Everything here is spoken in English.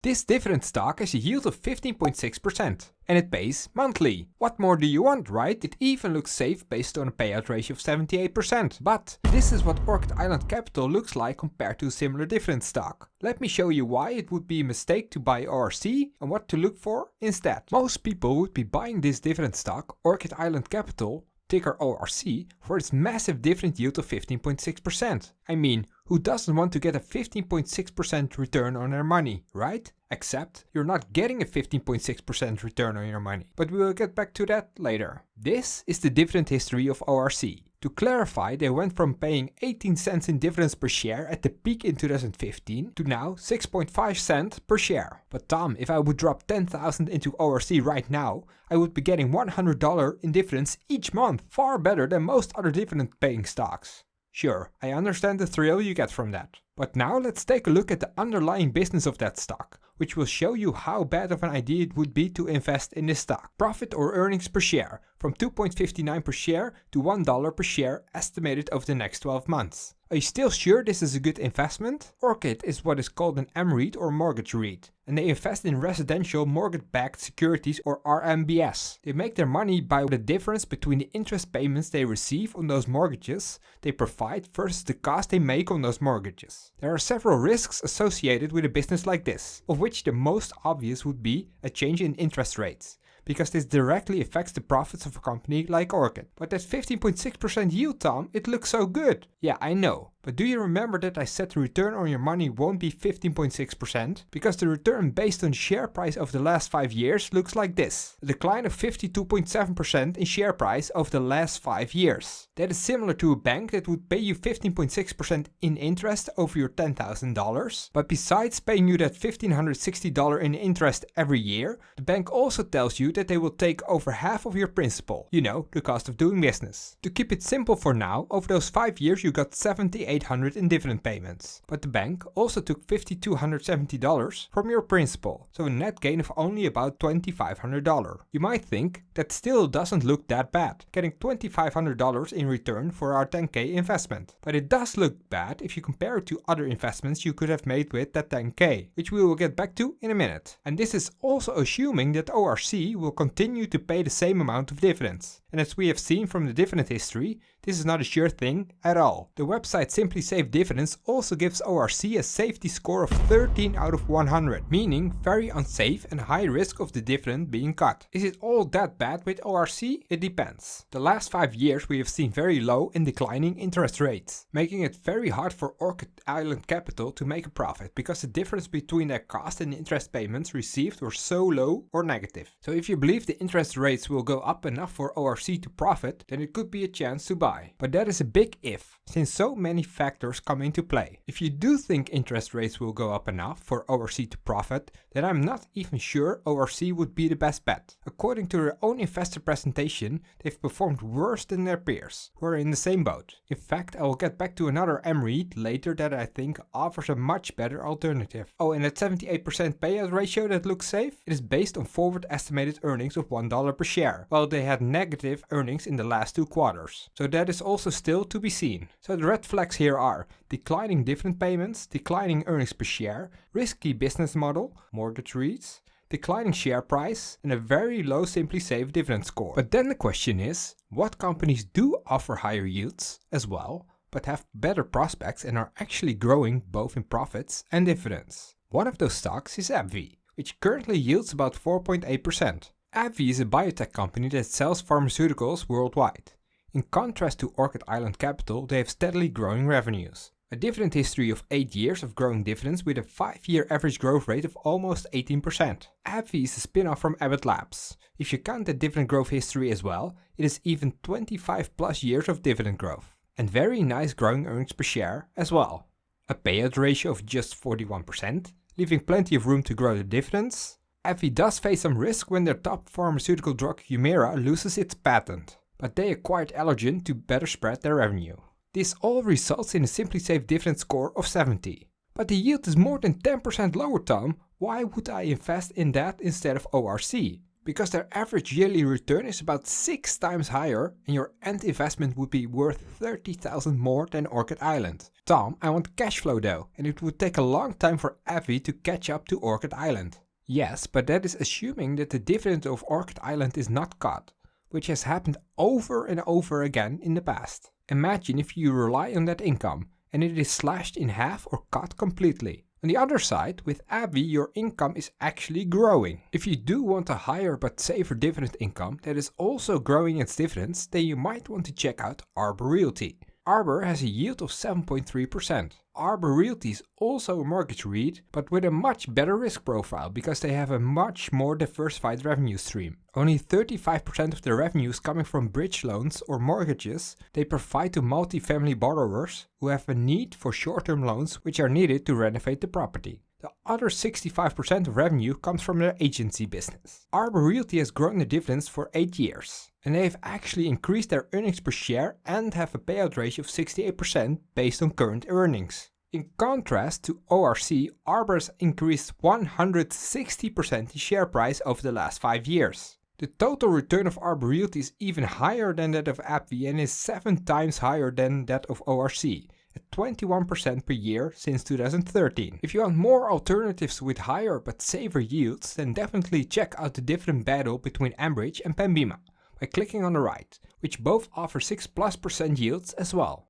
This dividend stock has a yield of 15.6% and it pays monthly. What more do you want, right? It even looks safe based on a payout ratio of 78%. But this is what Orchid Island Capital looks like compared to a similar dividend stock. Let me show you why it would be a mistake to buy ORC and what to look for instead. Most people would be buying this dividend stock, Orchid Island Capital, ticker ORC, for its massive dividend yield of 15.6%. I mean, who doesn't want to get a 15.6% return on their money, right? Except you're not getting a 15.6% return on your money. But we will get back to that later. This is the dividend history of ORC. To clarify, they went from paying 18 cents in dividends per share at the peak in 2015 to now 6.5 cents per share. But Tom, if I would drop 10,000 into ORC right now, I would be getting $100 in dividends each month, far better than most other dividend paying stocks. Sure, I understand the thrill you get from that. But now let's take a look at the underlying business of that stock, which will show you how bad of an idea it would be to invest in this stock. Profit or earnings per share, from $2.59 per share to $1 per share estimated over the next 12 months. Are you still sure this is a good investment? Orchid is what is called an MREIT or mortgage REIT, and they invest in residential mortgage-backed securities or RMBS. They make their money by the difference between the interest payments they receive on those mortgages they provide versus the cost they make on those mortgages. There are several risks associated with a business like this, of which the most obvious would be a change in interest rates, because this directly affects the profits of a company like Orchid. But that 15.6% yield, Tom, it looks so good. Yeah, I know. But do you remember that I said the return on your money won't be 15.6%? Because the return based on share price over the last 5 years looks like this. A decline of 52.7% in share price over the last 5 years. That is similar to a bank that would pay you 15.6% in interest over your $10,000. But besides paying you that $1,560 in interest every year, the bank also tells you that they will take over half of your principal. You know, the cost of doing business. To keep it simple for now, over those 5 years you got $7,800 in dividend payments. But the bank also took $5,270 from your principal, so a net gain of only about $2,500. You might think that still doesn't look that bad, getting $2,500 in return for our 10k investment. But it does look bad if you compare it to other investments you could have made with that 10k, which we will get back to in a minute. And this is also assuming that ORC will continue to pay the same amount of dividends. And as we have seen from the dividend history, this is not a sure thing at all. The website Simply Safe Dividends also gives ORC a safety score of 13 out of 100, meaning very unsafe and high risk of the dividend being cut. Is it all that bad with ORC? It depends. The last 5 years we have seen very low and declining interest rates, making it very hard for Orchid Island Capital to make a profit because the difference between their cost and interest payments received were so low or negative. So if you believe the interest rates will go up enough for ORC to profit, then it could be a chance to buy. But that is a big if, since so many factors come into play. If you do think interest rates will go up enough for ORC to profit, then I'm not even sure ORC would be the best bet. According to their own investor presentation, they've performed worse than their peers, who are in the same boat. In fact, I will get back to another MREIT later that I think offers a much better alternative. Oh, and that 78% payout ratio that looks safe? It is based on forward estimated earnings of $1 per share, while they had negative earnings in the last 2 quarters. So that is also still to be seen. So the red flags here are declining dividend payments, declining earnings per share, risky business model, mortgage REITs, declining share price, and a very low Simply Safe dividend score. But then the question is, what companies do offer higher yields as well, but have better prospects and are actually growing both in profits and dividends? One of those stocks is AbbVie, which currently yields about 4.8%. AbbVie is a biotech company that sells pharmaceuticals worldwide. In contrast to Orchid Island Capital, they have steadily growing revenues. A dividend history of 8 years of growing dividends with a 5-year average growth rate of almost 18%. AbbVie is a spin-off from Abbott Labs. If you count the dividend growth history as well, it is even 25 plus years of dividend growth. And very nice growing earnings per share as well. A payout ratio of just 41%, leaving plenty of room to grow the dividends. AbbVie does face some risk when their top pharmaceutical drug Humira loses its patent, but they acquired Allergen to better spread their revenue. This all results in a Simply Safe dividend score of 70. But the yield is more than 10% lower, Tom. Why would I invest in that instead of ORC? because their average yearly return is about 6 times higher and your end investment would be worth 30,000 more than Orchid Island. Tom, I want cash flow though, and it would take a long time for Avi to catch up to Orchid Island. Yes, but that is assuming that the dividend of Orchid Island is not cut, which has happened over and over again in the past. Imagine if you rely on that income and it is slashed in half or cut completely. On the other side, with Avi, your income is actually growing. If you do want a higher but safer dividend income that is also growing its dividends, then you might want to check out Arbor Realty. Arbor has a yield of 7.3%. Arbor Realty is also a mortgage REIT, but with a much better risk profile because they have a much more diversified revenue stream. Only 35% of their revenue is coming from bridge loans or mortgages they provide to multifamily borrowers who have a need for short-term loans which are needed to renovate the property. The other 65% of revenue comes from their agency business. Arbor Realty has grown the dividends for 8 years, and they have actually increased their earnings per share and have a payout ratio of 68% based on current earnings. In contrast to ORC, Arbor has increased 160% in share price over the last 5 years. The total return of Arbor Realty is even higher than that of AbbVie and is 7 times higher than that of ORC, at 21% per year since 2013. If you want more alternatives with higher but safer yields, then definitely check out the dividend battle between Ambridge and Pembina by clicking on the right, which both offer 6+ % yields as well.